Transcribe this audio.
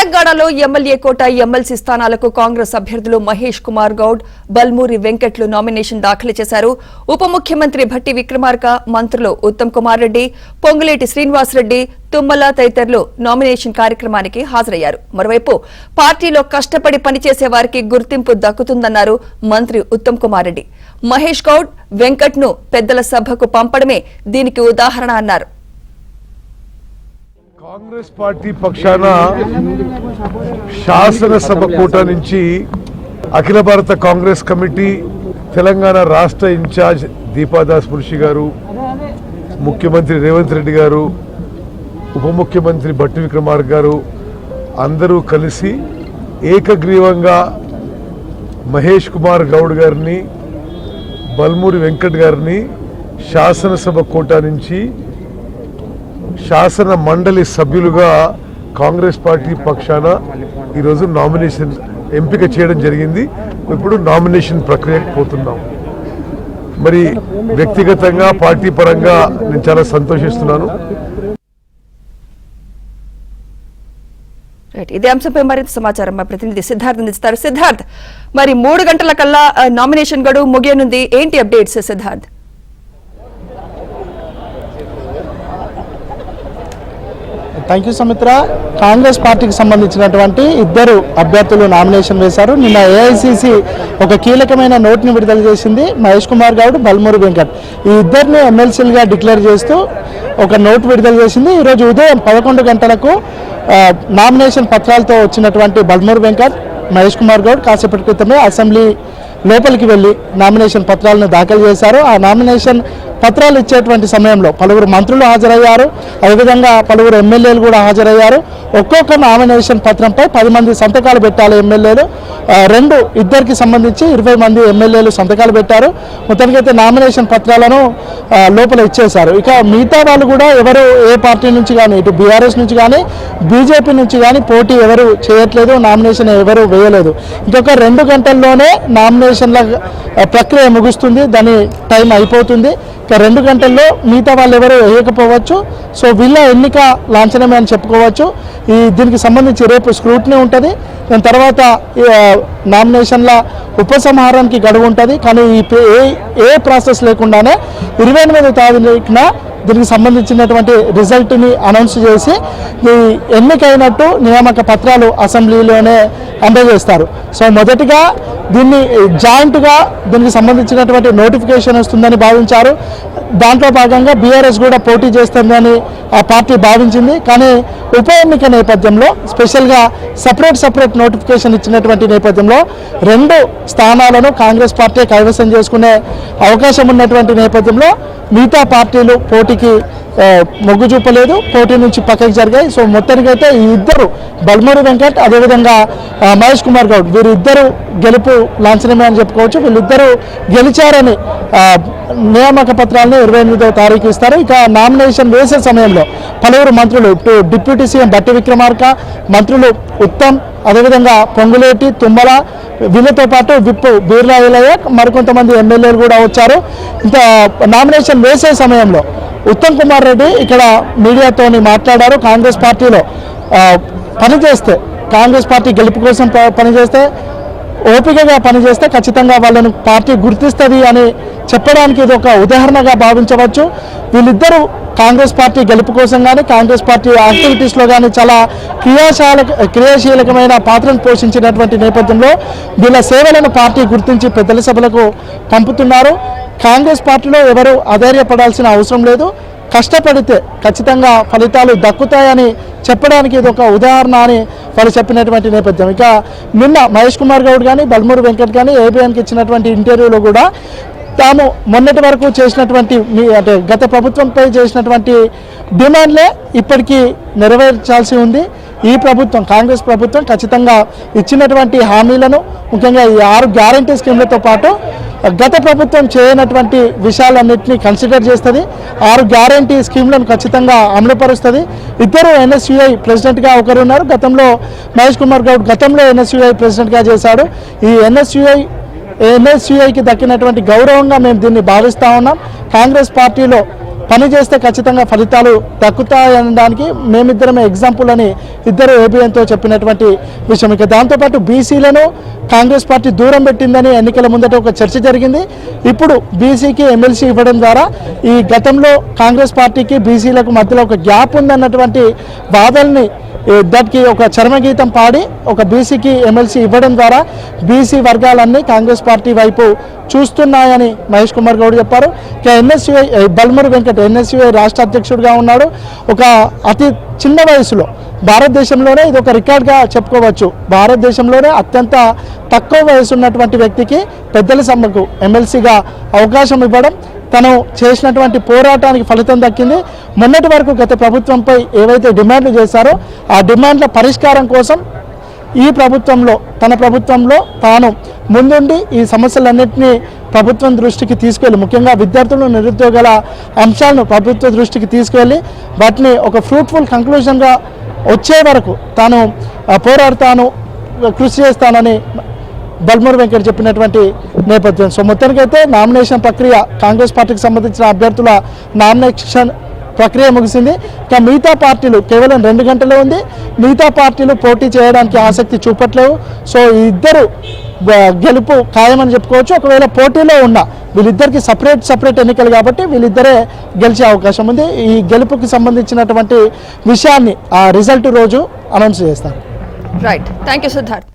తెలంగాణలో ఎమ్మెల్యే కోట ఎమ్మెల్సీ స్థానాలకు కాంగ్రెస్ అభ్యర్థులు మహేష్ కుమార్ గౌడ్, బల్మూరి వెంకట్లు నామినేషన్ దాఖలు చేశారు. ఉప ముఖ్యమంత్రి భట్టి విక్రమార్క, మంత్రులు ఉత్తమ్ కుమార్ రెడ్డి, పొంగులేటి శ్రీనివాసరెడ్డి, తుమ్మల తదితరులు నామినేషన్ కార్యక్రమానికి హాజరయ్యారు. మరోవైపు పార్టీలో కష్టపడి పనిచేసే వారికి గుర్తింపు దక్కుతుందన్నారు మంత్రి ఉత్తమ్ కుమార్ రెడ్డి. మహేష్ గౌడ్, వెంకట్ను పెద్దల సభకు పంపడమే దీనికి ఉదాహరణ అన్నారు. కాంగ్రెస్ పార్టీ పక్షాన శాసనసభ కోట నుంచి అఖిల భారత కాంగ్రెస్ కమిటీ తెలంగాణ రాష్ట్ర ఇన్ఛార్జ్ దీపాదాస్ మున్షి గారు, ముఖ్యమంత్రి రేవంత్ రెడ్డి గారు, ఉప ముఖ్యమంత్రి భట్టి విక్రమార్క గారు అందరూ కలిసి ఏకగ్రీవంగా మహేష్ కుమార్ గౌడ్ గారిని, బల్మూరి వెంకట్ గారిని శాసనసభ కోట నుంచి శాసన మండలి సభ్యులుగా కాంగ్రెస్ పార్టీ పక్షాన ఈరోజు నామినేషన్ ఎంపిక చేయడం జరిగింది. ఇప్పుడు నామినేషన్ ప్రక్రియకు పోతున్నాం. మరి వ్యక్తిగతంగా పార్టీ పరంగా నేను చాలా సంతోషిస్తున్నాను. ఇదే అంశంపై మరింత సమాచారం మా ప్రతినిధి సిద్ధార్థ్ అందిస్తారు. సిద్ధార్థ్, మరి 3 గంటల కల్లా నామినేషన్ గడువు ముగియనుంది, ఏంటి updates Siddharth? Thank you Sumitra. Congress పార్టీకి సంబంధించినటువంటి 2 అభ్యర్థులు నామినేషన్ వేశారు. నిన్న ఏఐసిసి ఒక కీలకమైన నోట్ని విడుదల చేసింది. మహేష్ కుమార్ గౌడ్, బల్మూరి వెంకట్ ఈ ఇద్దరిని ఎమ్మెల్సీలుగా డిక్లేర్ చేస్తూ ఒక నోట్ విడుదల చేసింది. ఈరోజు ఉదయం 11 గంటలకు నామినేషన్ పత్రాలతో వచ్చినటువంటి బల్మూరి వెంకట్, మహేష్ కుమార్ గౌడ్ కాసేపటి క్రితమే అసెంబ్లీ లోపలికి వెళ్ళి నామినేషన్ పత్రాలను దాఖలు చేశారు. ఆ నామినేషన్ పత్రాలు ఇచ్చేటువంటి సమయంలో పలువురు మంత్రులు హాజరయ్యారు, అదేవిధంగా పలువురు ఎమ్మెల్యేలు కూడా హాజరయ్యారు. ఒక్కొక్క నామినేషన్ పత్రంపై 10 మంది సంతకాలు పెట్టాలి ఎమ్మెల్యేలు. ఇద్దరికి సంబంధించి 20 మంది ఎమ్మెల్యేలు సంతకాలు పెట్టారు. మొత్తానికైతే నామినేషన్ పత్రాలను లోపల ఇచ్చేశారు. ఇక మిగతా వాళ్ళు కూడా ఎవరు ఏ పార్టీ నుంచి కానీ, ఇటు బీఆర్ఎస్ నుంచి కానీ బీజేపీ నుంచి కానీ పోటీ ఎవరు చేయట్లేదు, నామినేషన్ ఎవరు వేయలేదు. ఇంకొక 2 గంటల్లోనే నామినేషన్ల ప్రక్రియ ముగుస్తుంది, దాని టైం అయిపోతుంది. ఇక 2 గంటల్లో మిగతా వాళ్ళు ఎవరు వేయకపోవచ్చు. సో వీళ్ళ ఎన్నిక లాంఛనమే అని చెప్పుకోవచ్చు. దీనికి సంబంధించి రేపు స్క్రూటినీ ఉంటుంది. దాని తర్వాత నామినేషన్ల ఉపసంహారానికి గడువు ఉంటుంది. కానీ ఏ ప్రాసెస్ లేకుండానే 28వ తారీఖున దీనికి సంబంధించినటువంటి రిజల్ట్ని అనౌన్స్ చేసి ఈ ఎన్నికైనట్టు నియామక పత్రాలు అసెంబ్లీలోనే అందజేస్తారు. సో మొదటిగా దీన్ని జాయింట్గా దీనికి సంబంధించినటువంటి నోటిఫికేషన్ వస్తుందని భావించారు. దాంట్లో భాగంగా బీఆర్ఎస్ కూడా పోటీ చేస్తుందని ఆ పార్టీ భావించింది. కానీ ఉప ఎన్నిక నేపథ్యంలో స్పెషల్గా సపరేట్ నోటిఫికేషన్ ఇచ్చినటువంటి నేపథ్యంలో 2 స్థానాలను కాంగ్రెస్ పార్టీ కైవసం చేసుకునే అవకాశం ఉన్నటువంటి నేపథ్యంలో మిగతా పార్టీలు పోటీకి మొగ్గు చూపలేదు, పోటీ నుంచి పక్కకి జరిగాయి. సో మొత్తానికైతే ఈ ఇద్దరు బల్మూరి వెంకట్, అదేవిధంగా మహేష్ కుమార్ గౌడ్ వీరిద్దరూ గెలుపు లాంఛనమే అని చెప్పుకోవచ్చు. వీళ్ళిద్దరూ గెలిచారని నియామక పత్రాలను 28వ తారీఖు ఇస్తారు. ఇక నామినేషన్ వేసే సమయంలో పలువురు మంత్రులు, డిప్యూటీ సీఎం భట్టి విక్రమార్క, మంత్రులు ఉత్తమ్, అదేవిధంగా పొంగులేటి, తుమ్మల, వీళ్ళతో పాటు విప్ బీర్లా ఐలయ్య, మరికొంతమంది ఎమ్మెల్యేలు కూడా వచ్చారు. ఇంత నామినేషన్ వేసే సమయంలో ఉత్తమ్ కుమార్ రెడ్డి ఇక్కడ మీడియాతోని మాట్లాడారు. కాంగ్రెస్ పార్టీలో పనిచేస్తే, కాంగ్రెస్ పార్టీ గెలుపు కోసం పనిచేస్తే, ఓపికగా పనిచేస్తే ఖచ్చితంగా వాళ్ళను పార్టీ గుర్తిస్తుంది అని చెప్పడానికి ఇది ఒక ఉదాహరణగా భావించవచ్చు. వీళ్ళిద్దరూ కాంగ్రెస్ పార్టీ గెలుపు కోసం కానీ, కాంగ్రెస్ పార్టీ యాక్టివిటీస్లో కానీ చాలా క్రియాశీలకమైన పాత్రను పోషించినటువంటి నేపథ్యంలో వీళ్ళ సేవలను పార్టీ గుర్తించి పెద్దల సభలకు పంపుతున్నారు. కాంగ్రెస్ పార్టీలో ఎవరు అధైర్యపడాల్సిన అవసరం లేదు. కష్టపడితే ఖచ్చితంగా ఫలితాలు దక్కుతాయని చెప్పడానికి ఇది ఒక ఉదాహరణ అని వాళ్ళు చెప్పినటువంటి నేపథ్యం. ఇక నిన్న మహేష్ కుమార్ గౌడ్ కానీ, బల్మూరి వెంకట్ కానీ ఏబిఎన్కి ఇచ్చినటువంటి ఇంటర్వ్యూలో కూడా తాము మొన్నటి వరకు చేసినటువంటి అంటే గత ప్రభుత్వంపై చేసినటువంటి డిమాండ్లే ఇప్పటికీ నెరవేర్చాల్సి ఉంది. ఈ ప్రభుత్వం, కాంగ్రెస్ ప్రభుత్వం ఖచ్చితంగా ఇచ్చినటువంటి హామీలను, ముఖ్యంగా ఈ 6 గ్యారంటీ స్కీమ్లతో పాటు గత ప్రభుత్వం చేయనటువంటి విషయాలన్నింటినీ కన్సిడర్ చేస్తుంది. 6 గ్యారంటీ స్కీమ్లను ఖచ్చితంగా అమలుపరుస్తుంది. ఇద్దరు ఎన్ఎస్యుఐ ప్రెసిడెంట్గా ఒకరు ఉన్నారు. గతంలో మహేష్ కుమార్ గౌడ్ గతంలో ఎన్ఎస్యుఐ ప్రెసిడెంట్గా చేశాడు. ఈ ఎన్ఎస్యుఐకి దక్కినటువంటి గౌరవంగా మేము దీన్ని భావిస్తూ ఉన్నాం. కాంగ్రెస్ పార్టీలో పని చేస్తే ఖచ్చితంగా ఫలితాలు దక్కుతాయనడానికి మేమిద్దరమే ఎగ్జాంపుల్ అని ఇద్దరు ఏబిఎన్తో చెప్పినటువంటి విషయం. ఇక దాంతోపాటు బీసీలను కాంగ్రెస్ పార్టీ దూరం పెట్టిందని ఎన్నికల ముందట ఒక చర్చ జరిగింది. ఇప్పుడు బీసీకి ఎమ్మెల్సీ ఇవ్వడం ద్వారా ఈ గతంలో కాంగ్రెస్ పార్టీకి బీసీలకు మధ్యలో ఒక గ్యాప్ ఉందన్నటువంటి వాదనని దానికి ఒక చర్మగీతం పాడి ఒక బీసీకి ఎమ్మెల్సీ ఇవ్వడం ద్వారా బీసీ వర్గాలన్నీ కాంగ్రెస్ పార్టీ వైపు చూస్తున్నాయని మహేష్ కుమార్ గౌడ్ చెప్పారు. ఇక ఎన్ఎస్యుఐ బల్మూరి వెంకట్ ఎన్ఎస్యుఐ రాష్ట్ర అధ్యక్షుడిగా ఉన్నాడు. ఒక అతి చిన్న వయసులో భారతదేశంలోనే ఇది ఒక రికార్డ్గా చెప్పుకోవచ్చు. భారతదేశంలోనే అత్యంత తక్కువ వయసు ఉన్నటువంటి వ్యక్తికి పెద్దల సభకు ఎమ్మెల్సీగా అవకాశం ఇవ్వడం, తను చేసినటువంటి పోరాటానికి ఫలితం దక్కింది. మొన్నటి వరకు గత ప్రభుత్వంపై ఏవైతే డిమాండ్లు చేశారో ఆ డిమాండ్ల పరిష్కారం కోసం ఈ ప్రభుత్వంలో తన ప్రభుత్వంలో తాను ముందుండి ఈ సమస్యలన్నింటినీ ప్రభుత్వం దృష్టికి తీసుకెళ్ళి, ముఖ్యంగా విద్యార్థులు నిరుద్యోగాల అంశాలను ప్రభుత్వ దృష్టికి తీసుకెళ్ళి వాటిని ఒక ఫ్రూట్ఫుల్ కంక్లూజన్గా వచ్చే వరకు తాను పోరాడతాను, కృషి చేస్తానని బల్మూరి వెంకట్ చెప్పినటువంటి నేపథ్యం. సో మొత్తానికైతే నామినేషన్ ప్రక్రియ కాంగ్రెస్ పార్టీకి సంబంధించిన అభ్యర్థుల నామినేషన్ ప్రక్రియ ముగిసింది. ఇక మిగతా పార్టీలు కేవలం 2 గంటలే ఉంది. మిగతా పార్టీలు పోటీ చేయడానికి ఆసక్తి చూపట్లేవు. సో ఈ ఇద్దరు గెలుపు ఖాయమని చెప్పుకోవచ్చు. ఒకవేళ పోటీలో ఉన్న వీళ్ళిద్దరికి సపరేట్ ఎన్నికలు కాబట్టి వీళ్ళిద్దరే గెలిచే అవకాశం ఉంది. ఈ గెలుపుకి సంబంధించినటువంటి విషయాన్ని ఆ రిజల్ట్ రోజు అనౌన్స్ చేస్తారు. Right, thank you Siddharth.